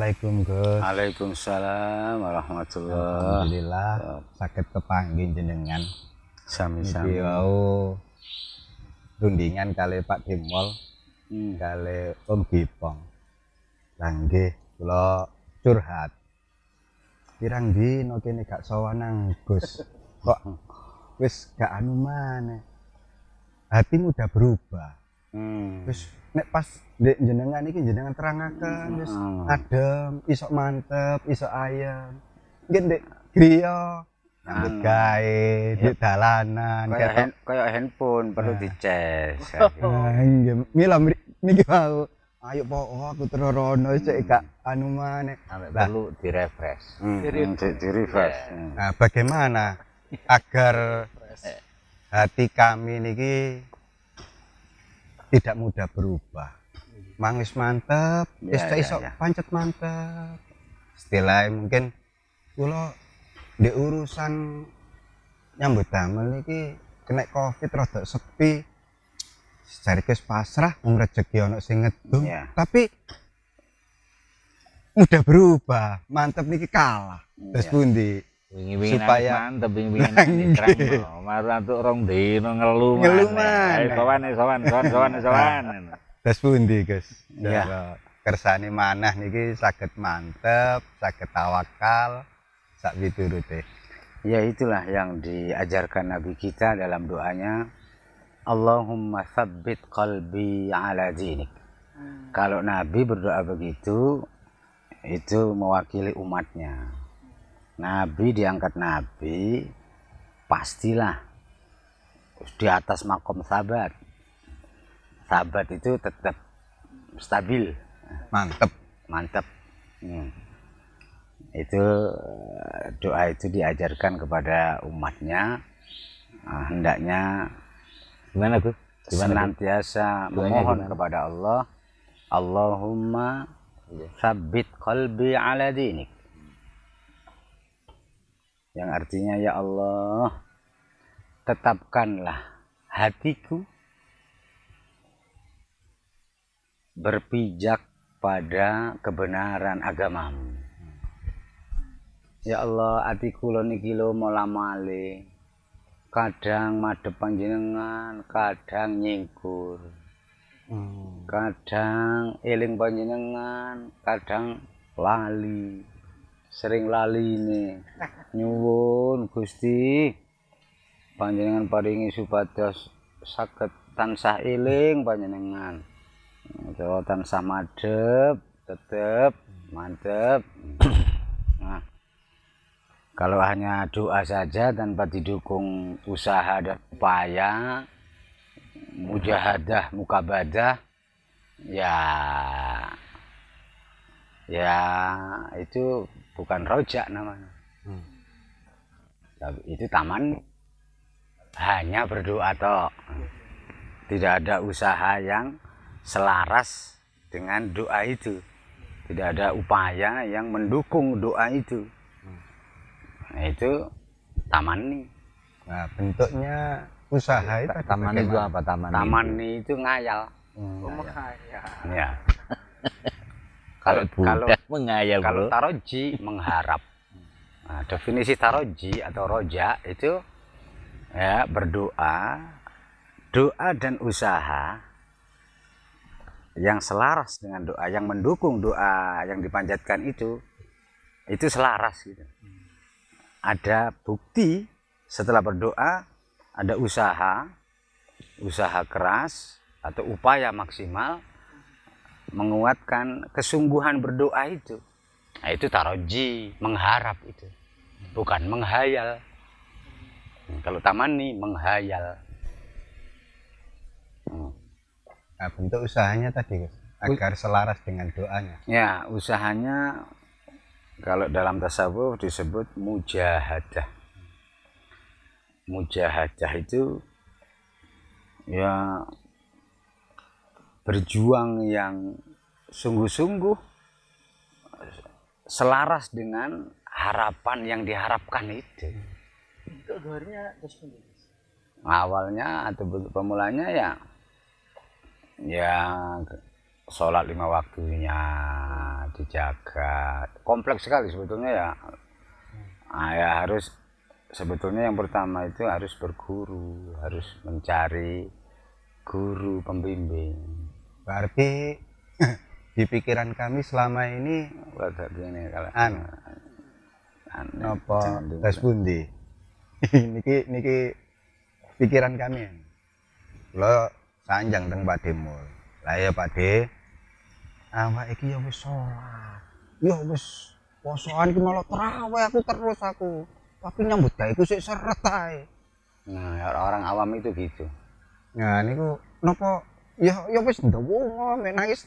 Assalamualaikum Gus. Waalaikumsalam warahmatullahi. Alhamdulillah saged kepanggih jenengan. Sami-sami. Niki wau rundingan kali Pak Dimol, kali Om Gipong. Lah nggih kula curhat. Pirang dina kene gak sowan nang Gus. Kok wis gak anu maneh. Hatimu udah berubah. Wis nek pas ndek jenengan iki jenengan terangaken wis adem, iso mantep, iso ayem. Nggih ndek griya nyambut gawe, di dalanan Kayak handphone perlu dicas. nggih. Mila niki wau. Ayo po aku terorono sik gak anu maneh. Perlu direfresh. Di-refresh. Nah, bagaimana agar hati kami niki tidak mudah berubah? Mangis mantep, wis iso pancet mantep. Istilahnya mungkin kula di urusan nyambut damel niki kena Covid rada sepi. Jarike pasrah wong rejeki ana sing ngedung, tapi mudah berubah. Mantep niki kalah. Terus pundi? Wingi-wingi supaya mantep wingi-wingi terang. Maru antuk rong dino ngelu maneh. Sowan. Terus pundi, Gus? Iya. Kersane manah niki saged mantep, saged tawakal, sak piturute. Ya itulah yang diajarkan Nabi kita dalam doanya. Allahumma tsabbit qalbi ala dinik. Kalau Nabi berdoa begitu, itu mewakili umatnya. Nabi diangkat Nabi, pastilah di atas makom sabat. Sabat itu tetap stabil, mantep. Itu doa itu diajarkan kepada umatnya, hendaknya Gimana, Gus? senantiasa memohon kepada Allah, Allahumma tsabbit qalbi ala dinik. Yang artinya, ya Allah, tetapkanlah hatiku berpijak pada kebenaran agamamu. Ya Allah, hatiku lo niki lo mola malih. Kadang madhep panjenengan, kadang nyingkur. Kadang eling panjenengan, kadang lali. Sering lali nih. Nyuwun Gusti panjenengan paringi supados saged tansah eling panjenengan. Utawa tansah madhep, tetep mantep. Nah, kalau hanya doa saja tanpa didukung usaha dan upaya, mujahadah, mukabadah, ya itu bukan rojak namanya. Itu taman, hanya berdoa toh. Tidak ada usaha yang selaras dengan doa itu. Tidak ada upaya yang mendukung doa itu. Nah, itu taman nih. Nah, bentuknya usaha itu taman itu apa? Taman itu ngayal. Ya. Kalau mengayal, kalau taroji mengharap. Nah, definisi taroji atau roja itu ya berdoa, doa dan usaha yang selaras dengan doa, yang mendukung doa yang dipanjatkan itu selaras gitu. Ada bukti setelah berdoa, ada usaha keras atau upaya maksimal menguatkan kesungguhan berdoa itu. Nah, itu taroji, mengharap itu, bukan menghayal. Kalau tamani menghayal. Nah, bentuk usahanya tadi, Gus, agar selaras dengan doanya. Ya, usahanya kalau dalam tasawuf disebut mujahadah. Mujahadah itu ya berjuang yang sungguh-sungguh selaras dengan harapan yang diharapkan itu. Awalnya atau pemulanya ya sholat 5 waktunya dijaga. Kompleks sekali sebetulnya ya. Ya harus, sebetulnya yang pertama itu harus berguru, harus mencari guru pembimbing. Berarti di pikiran kami selama ini Kalau apa tes pundi niki pikiran kami lo sanjang teng Pak Demul lah ya Pak De awak iki ya wis salat ya wis posoan ki malah terawih aku terus aku tapi nyambut gawe ku sik seret ae. Nah orang awam itu gitu. Nah niku napa ya wis ndonga nangis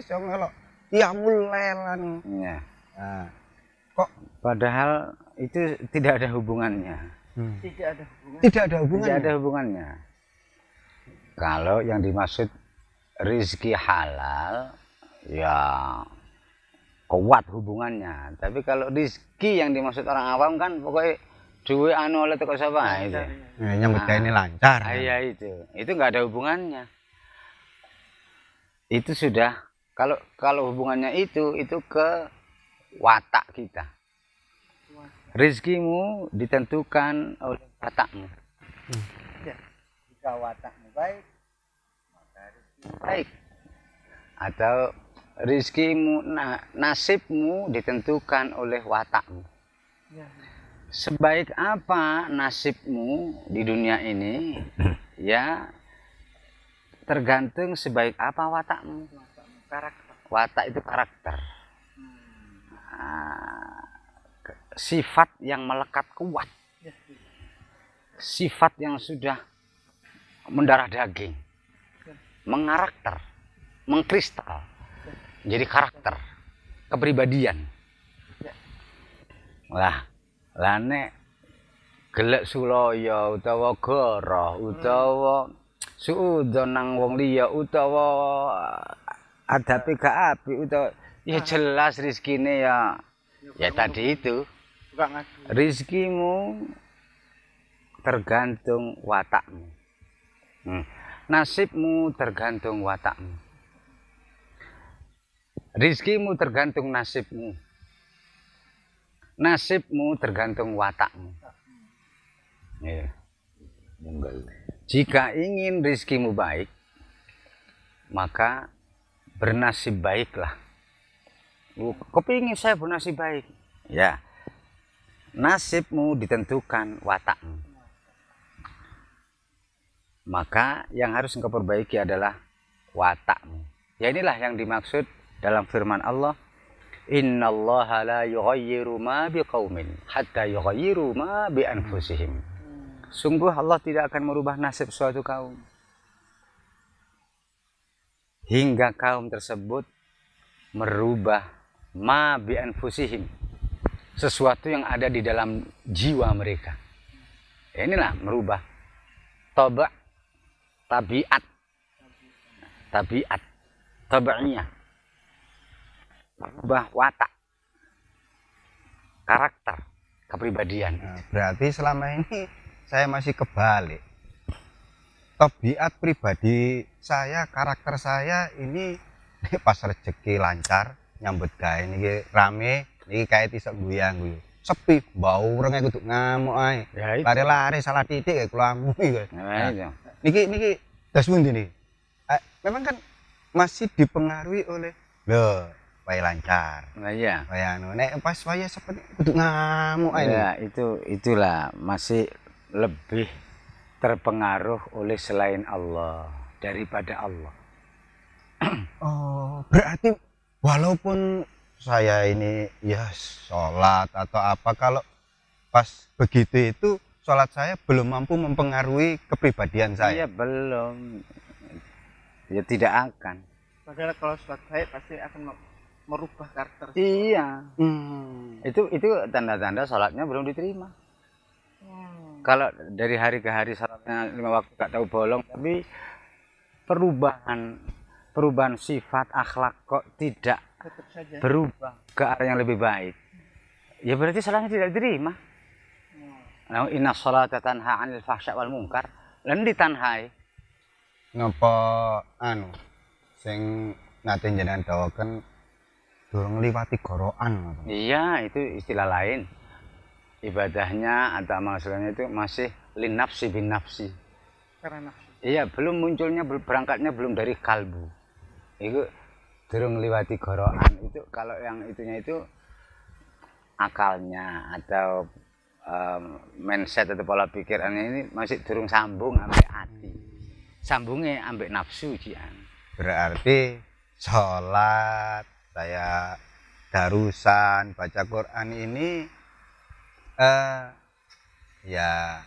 ya melok qiyamul lailan Ya. nah kok Padahal itu tidak ada hubungannya. Tidak ada hubungannya. Tidak ada hubungannya. Kalau yang dimaksud rizki halal, ya kuat hubungannya. Tapi kalau rizki yang dimaksud orang awam kan pokoknya duwe anu oleh teko sapa itu. Ya, nyambut gawe ini lancar. Iya itu nggak ada hubungannya. Itu sudah kalau hubungannya itu ke watak kita. Rizkimu ditentukan oleh watakmu. Jika watakmu baik, maka rizkimu baik. Atau rizkimu, nasibmu ditentukan oleh watakmu. Sebaik apa nasibmu di dunia ini, ya tergantung sebaik apa watakmu. Watak itu karakter. Sifat yang melekat kuat, sifat yang sudah mendarah daging, mengarakter, mengkristal, jadi karakter, kepribadian. Lah nek gelek sulaya utawa goroh utawa suudon nang wong liya utawa adape gak apik utawa ya jelas rezekine ya tadi itu. Rizkimu tergantung watakmu. Nasibmu tergantung watakmu. Rizkimu tergantung nasibmu. Nasibmu tergantung watakmu. Ya. Jika ingin rizkimu baik, maka bernasib baiklah. Kepingin saya bernasib baik. Ya. Nasibmu ditentukan watakmu. Maka yang harus engkau perbaiki adalah watakmu. Ya inilah yang dimaksud dalam firman Allah, innallaha la yughayyiru ma biqaumin hatta yughayyiru ma bi anfusihim. Sungguh Allah tidak akan merubah nasib suatu kaum hingga kaum tersebut merubah ma bi anfusihim, sesuatu yang ada di dalam jiwa mereka. Ya inilah merubah tabiat tabi'iyah, merubah watak, karakter, kepribadian. Nah, berarti selama ini saya masih kebalik. Tabiat pribadi saya, karakter saya ini pas rezeki lancar, nyambut gawe niki rame, niki kayak iso guyang-guyu. Sepi, bau urenge kudu ngamuk ae. Ya itu. Lari-lari salah titik kayak kula amui. Nah, Niki das pundi nih? Memang kan masih dipengaruhi oleh waya lancar. nah iya. Waya anu nek pas waya seperti kudu ngamuk ae. Ya, itulah masih lebih terpengaruh oleh selain Allah daripada Allah. Oh, berarti walaupun saya ini ya sholat atau apa, kalau pas begitu itu sholat saya belum mampu mempengaruhi kepribadian saya. Iya, belum. Ya tidak akan. Padahal kalau sholat baik pasti akan merubah karakter. Iya. Itu tanda-tanda sholatnya belum diterima. Kalau dari hari ke hari sholatnya 5 waktu gak tahu bolong, tapi perubahan sifat akhlak kok tidak Tetap saja. berubah ke arah yang lebih baik, ya berarti sholatnya tidak diterima. Nah, inna sholata tanha 'anil fahsya wal munkar, lan ditanhai. Napa anu sing nate jenengan dawaken durung ngliwati gorokan. Iya, itu istilah lain. Ibadahnya atau maksudnya itu masih linafsi bin nafsi. Karena nafsu. Iya, belum munculnya, berangkatnya belum dari kalbu. Itu durung ngliwati gorokan. Itu kalau yang itunya itu akalnya atau mindset atau pola pikirannya ini masih durung sambung ambek hati. Sambungnya ambek nafsu jian. Berarti sholat, saya darusan, baca Quran ini ya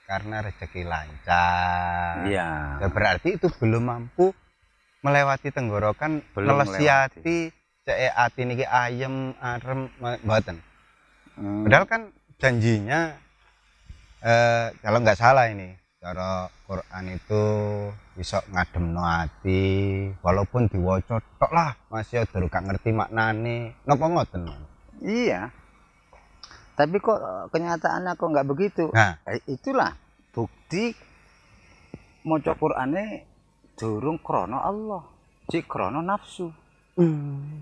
karena rezeki lancar. Iya. Ya, berarti itu belum mampu melewati tenggorokan, Belum melesiati cek ati niki ayem arem mboten. Padahal kan janjinya kalau nggak salah ini cara Quran itu bisa ngademno ati walaupun diwaca tok lah masih durung gak ngerti maknane napa ngoten. Iya. Tapi kok kenyataannya kok nggak begitu? Nah, Itulah bukti maca Qur'ane durung krana Allah, cik krana nafsu.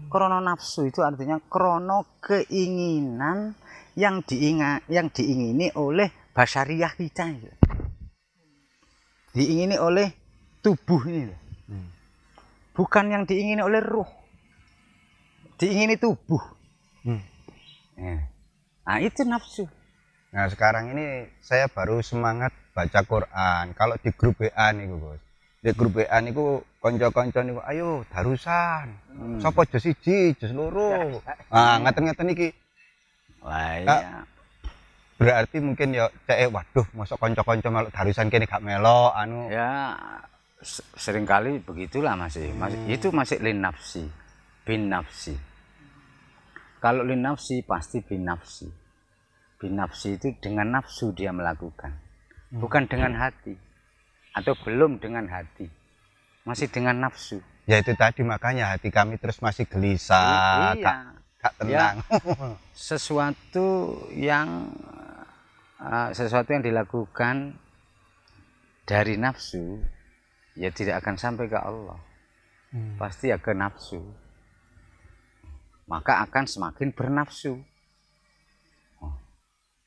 Krana nafsu itu artinya krana keinginan yang diingini oleh basyariah kita. Diingini oleh tubuh ini. Bukan yang diingini oleh ruh. Diingini tubuh. Nah, itu nafsu. nah sekarang ini saya baru semangat baca Quran. Kalau di grup WA niku, Bos. Di grup WA niku kanca-kanca niku ayo darusan. Sapa jos 1, jos 2. Ah, ngaten-ngaten iki. Wah, iya. Berarti mungkin ya cek waduh mosok kanca-kanca melok darusan kene gak melok anu. Ya, seringkali begitulah masih. Itu masih lin nafsi, bin nafsi. Kalau lin nafsi pasti bin nafsi. Bin nafsi itu dengan nafsu dia melakukan. Bukan dengan hati. Atau belum dengan hati. Masih dengan nafsu. Ya itu tadi makanya hati kami terus masih gelisah, Iya. gak tenang. Ya, sesuatu yang dilakukan dari nafsu ya tidak akan sampai ke Allah. Pasti ya ke nafsu. Maka akan semakin bernafsu.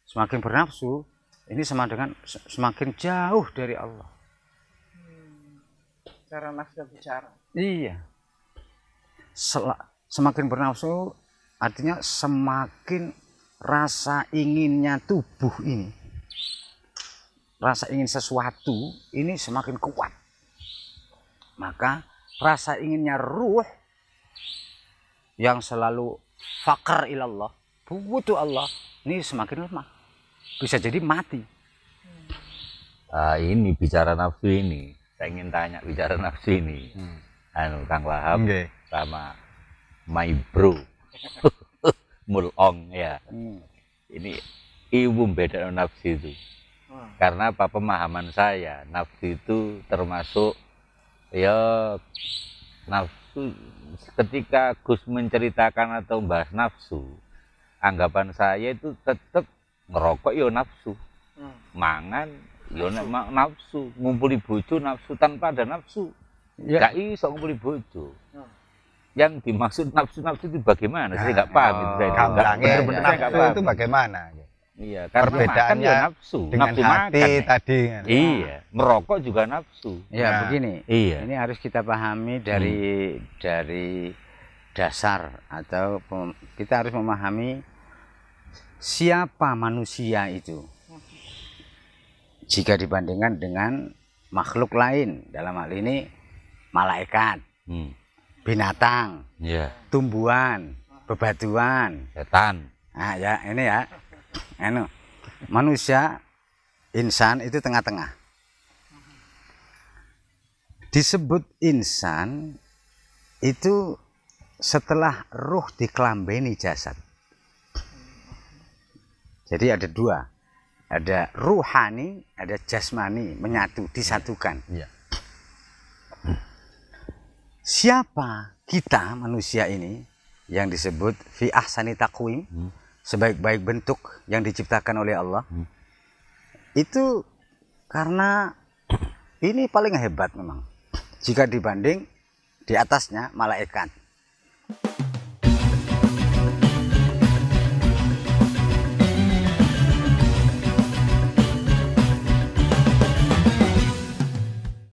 Semakin bernafsu, ini sama dengan semakin jauh dari Allah. Cara nafsu bicara. Iya. Semakin bernafsu artinya semakin rasa inginnya tubuh ini, rasa ingin sesuatu ini semakin kuat. Maka rasa inginnya ruh yang selalu fakar ilallah, butuh Allah, ini semakin lemah. Bisa jadi mati. Ini bicara nafsu ini, saya ingin tanya bicara nafsu ini. Kang Wahab sama my bro Mulong ya. Ini ibu beda nafsu itu. Karena apa, pemahaman saya nafsu itu termasuk ya nafsu. Ketika Gus menceritakan atau bahas nafsu, anggapan saya itu tetap ngerokok yo nafsu, mangan yo nafsu, ngumpuli bojo nafsu, tanpa ada nafsu gak iso ngumpuli bojo. Yang dimaksud nafsu itu bagaimana? Saya nggak paham itu. Bener-bener nafsu itu bagaimana? Iya, karena perbedaannya makan nafsu dengan nafsu hati makan, tadi. iya, merokok juga nafsu. Ya, Nah, begini. iya. Ini harus kita pahami dari dasar atau kita harus memahami siapa manusia itu. Jika dibandingkan dengan makhluk lain, dalam hal ini malaikat, binatang, Iya. tumbuhan, bebatuan, Setan. nah ya ini ya, manusia, insan itu tengah-tengah. Disebut insan itu setelah ruh dikelambeni jasad. Jadi ada dua, ada ruhani, ada jasmani, menyatu, disatukan. Iya. Siapa kita manusia ini yang disebut fi ahsani taqwim, sebaik-baik bentuk yang diciptakan oleh Allah, itu karena ini paling hebat memang jika dibanding di atasnya malaikat.